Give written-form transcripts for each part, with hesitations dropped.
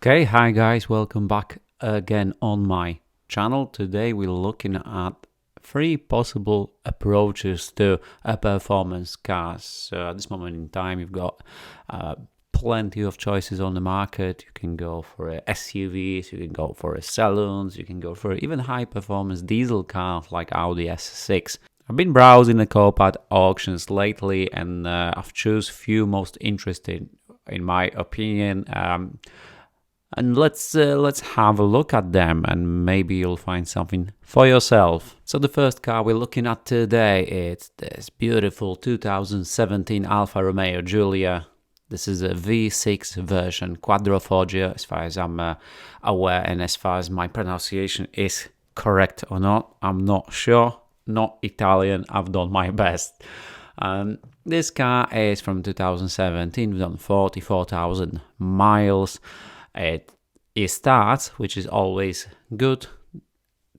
Okay, hi guys, welcome back again on my channel. Today we're looking at three possible approaches to a performance car. So at this moment in time, you've got plenty of choices on the market. You can go for SUVs, you can go for saloons, you can go for even high performance diesel cars like Audi S6. I've been browsing the Copart auctions lately, and I've choose few most interesting, in my opinion. And let's have a look at them, and maybe you'll find something for yourself. So the first car we're looking at today is this beautiful 2017 Alfa Romeo Giulia. This is a V6 version, Quadrifoglio, as far as I'm aware, and as far as my pronunciation is correct or not, I'm not sure. Not Italian, I've done my best. This car is from 2017, we've done 44,000 miles. It starts, which is always good,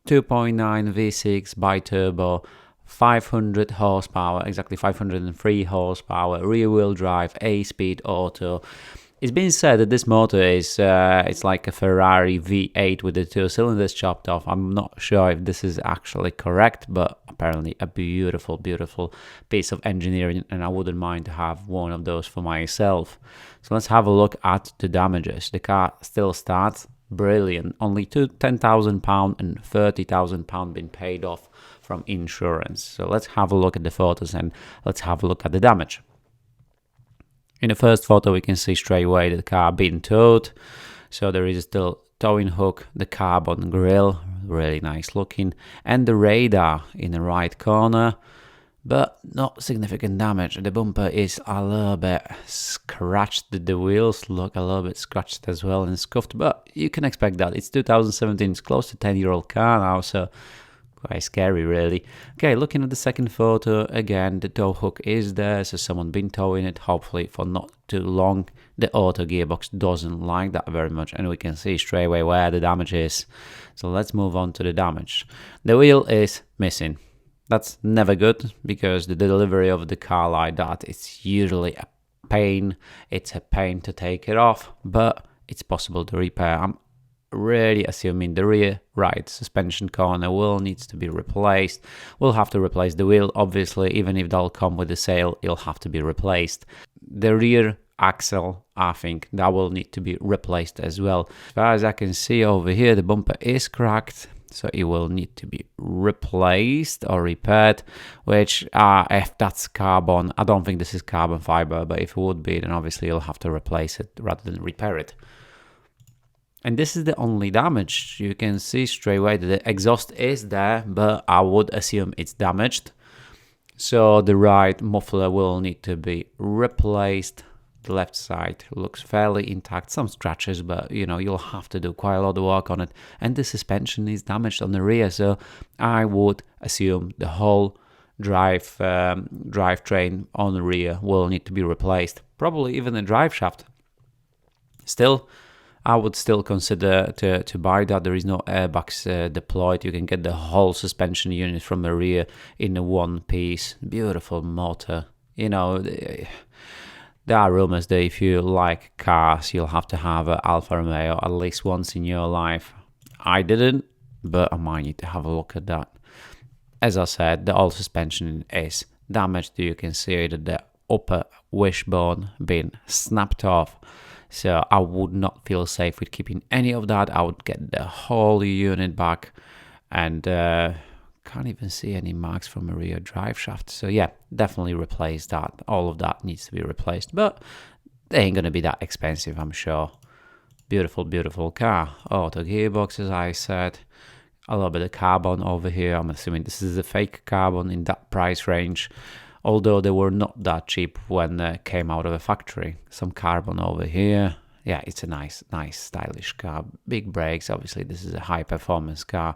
2.9 V6 bi-turbo, 500 horsepower, exactly 503 horsepower, rear-wheel drive, 8-speed auto. It's been said that this motor is it's like a Ferrari V8 with the two cylinders chopped off. I'm not sure if this is actually correct, but apparently a beautiful, beautiful piece of engineering, and I wouldn't mind to have one of those for myself. So let's have a look at the damages. The car still starts brilliant. Only £10,000 and £30,000 been paid off from insurance. So let's have a look at the photos and let's have a look at the damage. In the first photo, we can see straight away the car being towed. So there is still towing hook, the carbon grille, really nice looking, and the radar in the right corner, but not significant damage. The bumper is a little bit scratched. The wheels look a little bit scratched as well and scuffed, but you can expect that. It's 2017, it's close to 10-year-old car now, so quite scary, really. Okay, looking at the second photo, again, the tow hook is there, so someone been towing it, hopefully for not too long. The auto gearbox doesn't like that very much, and we can see straight away where the damage is. So let's move on to the damage. The wheel is missing. That's never good, because the delivery of the car like that, it's usually a pain. It's a pain to take it off, but it's possible to repair. I'm really assuming the rear right suspension corner will needs to be replaced. We'll have to replace the wheel, obviously. Even if they'll come with the sale, it'll have to be replaced. The rear axle, I think that will need to be replaced as well. As far as I can see over here, the bumper is cracked, so it will need to be replaced or repaired, which if that's carbon, I don't think this is carbon fiber, but if it would be, then obviously you'll have to replace it rather than repair it. And this is the only damage. You can see straight away that the exhaust is there, but I would assume it's damaged. So the right muffler will need to be replaced. The left side looks fairly intact, some scratches, but you'll have to do quite a lot of work on it. And the suspension is damaged on the rear, so I would assume the whole drivetrain on the rear will need to be replaced. Probably even the drive shaft. Still, I would still consider to buy that. There is no airbags deployed. You can get the whole suspension unit from the rear in a one piece. Beautiful motor. There are rumors that if you like cars, you'll have to have an Alfa Romeo at least once in your life. I didn't, but I might need to have a look at that. As I said, the whole suspension is damaged. You can see that the upper wishbone being snapped off. So I would not feel safe with keeping any of that. I would get the whole unit back, and can't even see any marks from a rear drive shaft. So yeah, definitely replace that. All of that needs to be replaced, but they ain't gonna be that expensive, I'm sure. Beautiful, beautiful car. Auto gearbox, as I said. A little bit of carbon over here. I'm assuming this is a fake carbon in that price range, although they were not that cheap when they came out of a factory. Some carbon over here. Yeah, it's a nice, stylish car. Big brakes. Obviously, this is a high-performance car.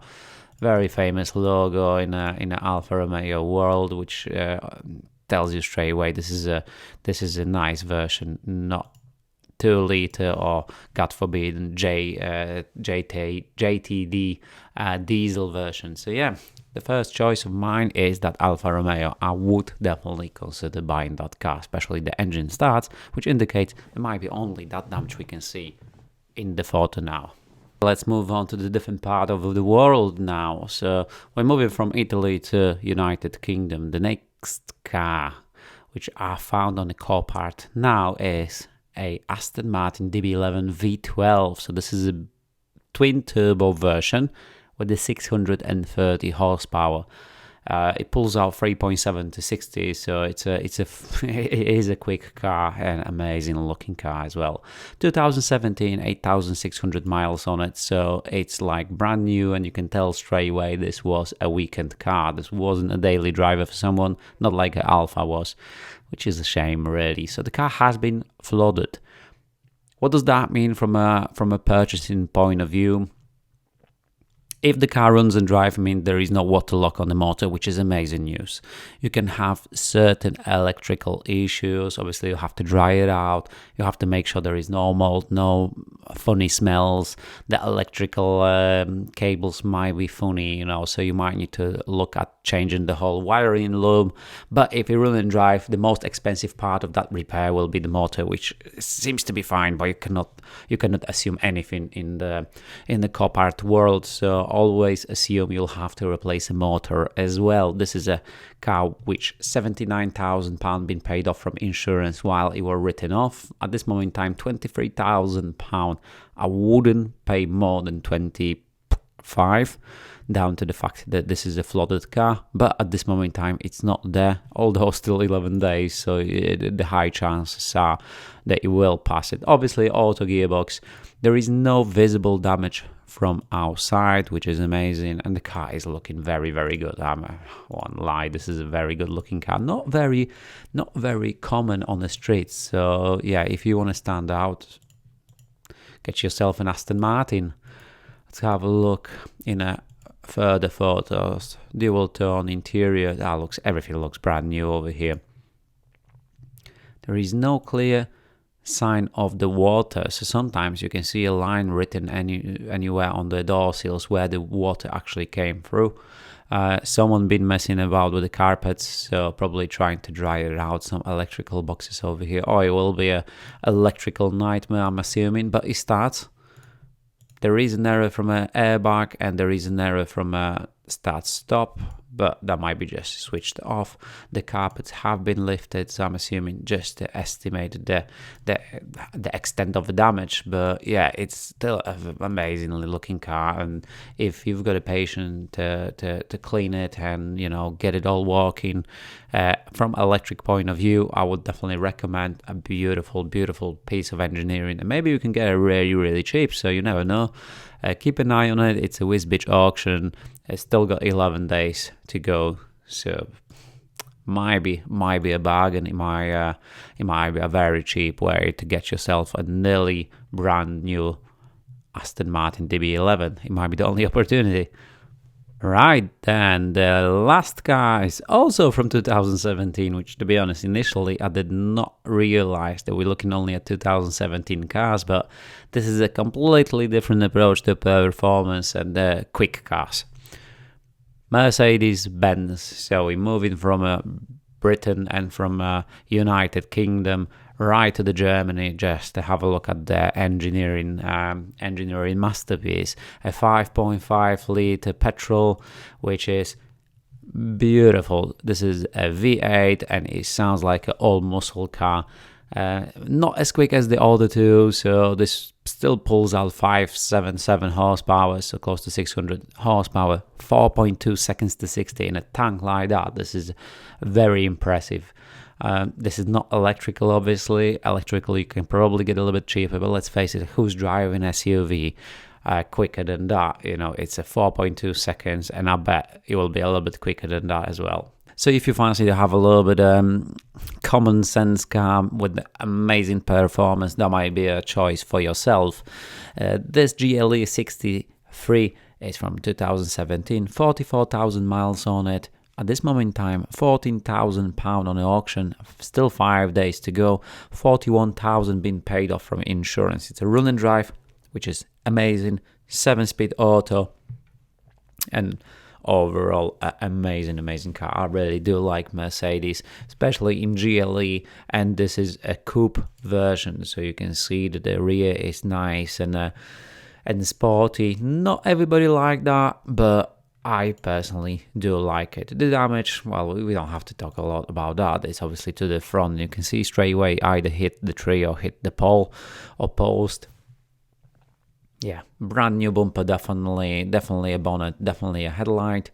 Very famous logo in a Alfa Romeo world, which tells you straight away this is a nice version, not 2-liter or, God forbid, JTD diesel version. So yeah, the first choice of mine is that Alfa Romeo. I would definitely consider buying that car, especially the engine starts, which indicates there might be only that damage we can see. in the photo now. Let's move on to the different part of the world now. So we're moving from Italy to United Kingdom. The next car which are found on the Copart now is a Aston Martin DB11 V12. So this is a twin turbo version with the 630 horsepower. It pulls out 3.7 to 60, so it is a quick car and amazing looking car as well. 2017, 8,600 miles on it, so it's like brand new, and you can tell straight away this was a weekend car. This wasn't a daily driver for someone, not like an Alfa was, which is a shame really. So the car has been flooded. What does that mean from a purchasing point of view? If the car runs and drives, there is no water lock on the motor, which is amazing news. You can have certain electrical issues. Obviously, you have to dry it out. You have to make sure there is no mold, no funny smells. The electrical cables might be funny, so you might need to look at changing the whole wiring loop. But if you run and drive, the most expensive part of that repair will be the motor, which seems to be fine, but you cannot assume anything in the Copart world. So always assume you'll have to replace a motor as well. This is a car which £79,000 been paid off from insurance while it were written off. At this moment in time, £23,000. I wouldn't pay more than 25, down to the fact that this is a flooded car. But at this moment in time, it's not there, although still 11 days, so the high chances are that it will pass it. Obviously, auto gearbox. There is no visible damage from outside, which is amazing, and the car is looking very, very good. I won't lie, this is a very good looking car. Not very common on the streets. So yeah, if you want to stand out, get yourself an Aston Martin. Let's have a look in a further photos. Dual tone interior. Everything looks brand new over here. There is no clear sign of the water, so sometimes you can see a line written anywhere on the door sills where the water actually came through. Someone been messing about with the carpets, so probably trying to dry it out. Some electrical boxes over here. It will be a electrical nightmare, I'm assuming, but it starts. There is an error from an airbag, and there is an error from a start-stop, but that might be just switched off. The carpets have been lifted, so I'm assuming just to estimate the extent of the damage. But yeah, it's still an amazingly looking car, and if you've got a patience to clean it and get it all working from electric point of view, I would definitely recommend a beautiful piece of engineering, and maybe you can get it really cheap, so you never know. Keep an eye on it. It's a Wisbech auction. It's still got 11 days to go, so might be a bargain. It might be a very cheap way to get yourself a nearly brand new Aston Martin DB11. It might be the only opportunity. Right then, the last car is also from 2017, which, to be honest, initially I did not realize that we're looking only at 2017 cars, but this is a completely different approach to performance and quick cars. Mercedes-Benz. So we're moving from Britain and from United Kingdom right to the Germany just to have a look at the engineering masterpiece. A 5.5 litre petrol, which is beautiful. This is a V8 and it sounds like an old muscle car. Not as quick as the other two, so this still pulls out 577 horsepower, so close to 600 horsepower, 4.2 seconds to 60 in a tank like that. This is very impressive. This is not electrical, obviously. Electrical you can probably get a little bit cheaper, but let's face it, who's driving SUV quicker than that? It's a 4.2 seconds, and I bet it will be a little bit quicker than that as well. So if you fancy to have a little bit common sense car with amazing performance, that might be a choice for yourself. This GLE 63 is from 2017, 44,000 miles on it. At this moment in time, £14,000 on the auction, still 5 days to go, 41,000 been paid off from insurance. It's a run and drive, which is amazing, 7-speed auto, and overall, amazing car. I really do like Mercedes, especially in GLE, and this is a coupe version, so you can see that the rear is nice and sporty. Not everybody like that, but I personally do like it. The damage, well, we don't have to talk a lot about that. It's obviously to the front. You can see straight away either hit the tree or hit the pole or post. Yeah, brand new bumper, definitely a bonnet, definitely a headlight.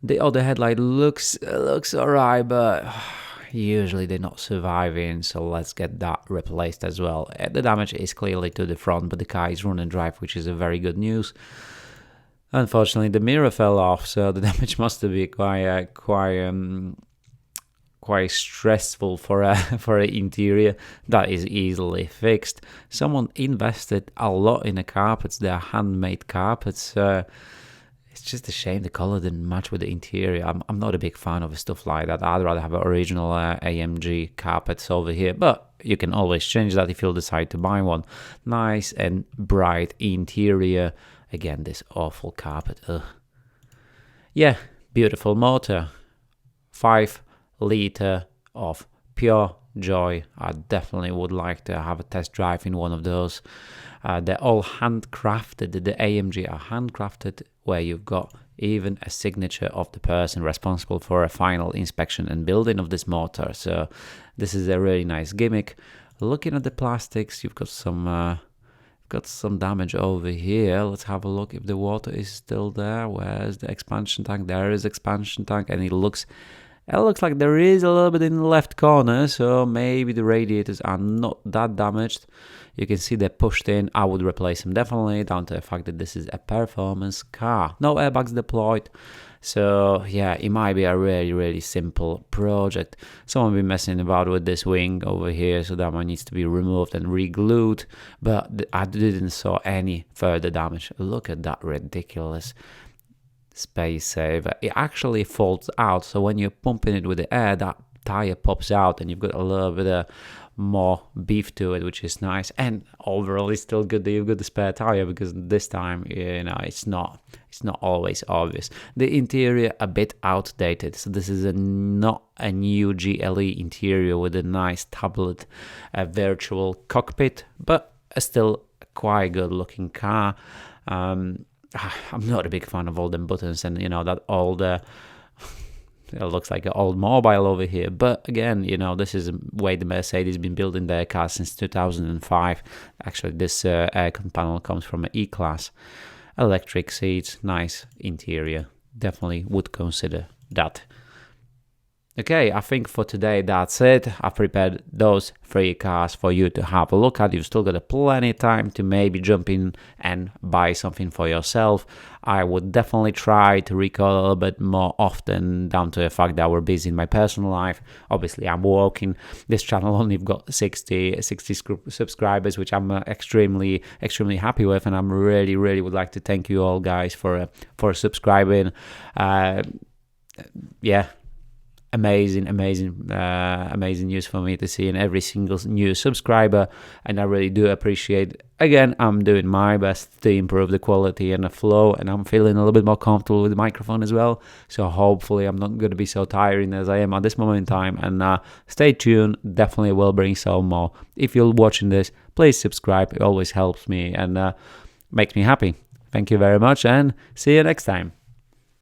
The other headlight looks alright, but usually they're not surviving, so let's get that replaced as well. The damage is clearly to the front, but the car is run and drive, which is a very good news. Unfortunately, the mirror fell off, so the damage must be quite stressful for an interior. That is easily fixed. Someone invested a lot in the carpets. They're handmade carpets. It's just a shame the color didn't match with the interior. I'm not a big fan of stuff like that. I'd rather have original AMG carpets over here, but you can always change that if you'll decide to buy one. Nice and bright interior. Again, this awful carpet. Ugh. Yeah, beautiful motor. 5-liter of pure joy. I definitely would like to have a test drive in one of those. They're all handcrafted. The AMG are handcrafted, where you've got even a signature of the person responsible for a final inspection and building of this motor. So this is a really nice gimmick. Looking at the plastics, you've got some damage over here. Let's have a look if the water is still there. Where's the expansion tank? There is expansion tank, and it looks like there is a little bit in the left corner, so maybe the radiators are not that damaged. You can see they're pushed in. I would replace them definitely, down to the fact that this is a performance car. No airbags deployed. So yeah, it might be a really simple project. Someone been messing about with this wing over here, so that one needs to be removed and re-glued, but I didn't saw any further damage. Look at that ridiculous space saver. It actually folds out, so when you're pumping it with the air, that tire pops out and you've got a little bit of more beef to it, which is nice. And overall, it's still good that you've got the spare tire, because this time, it's not always obvious. The interior a bit outdated, so this is not a new GLE interior with a nice tablet virtual cockpit, but still a quite good looking car. I'm not a big fan of all them buttons and that old it looks like an old mobile over here, but again, this is the way the Mercedes been building their cars since 2005. Actually, this aircon panel comes from an E-Class. Electric seats, nice interior. Definitely would consider that. Okay, I think for today that's it. I've prepared those 3 cars for you to have a look at. You've still got plenty of time to maybe jump in and buy something for yourself. I would definitely try to record a little bit more often, down to the fact that we're busy in my personal life. Obviously, I'm working. This channel only got 60 subscribers, which I'm extremely happy with, and I'm really would like to thank you all guys for subscribing. Yeah. Amazing news for me to see in every single new subscriber, and I really do appreciate. Again, I'm doing my best to improve the quality and the flow, and I'm feeling a little bit more comfortable with the microphone as well, so hopefully I'm not going to be so tiring as I am at this moment in time. And stay tuned, definitely will bring some more. If you're watching this, please subscribe. It always helps me and makes me happy. Thank you very much, and see you next time.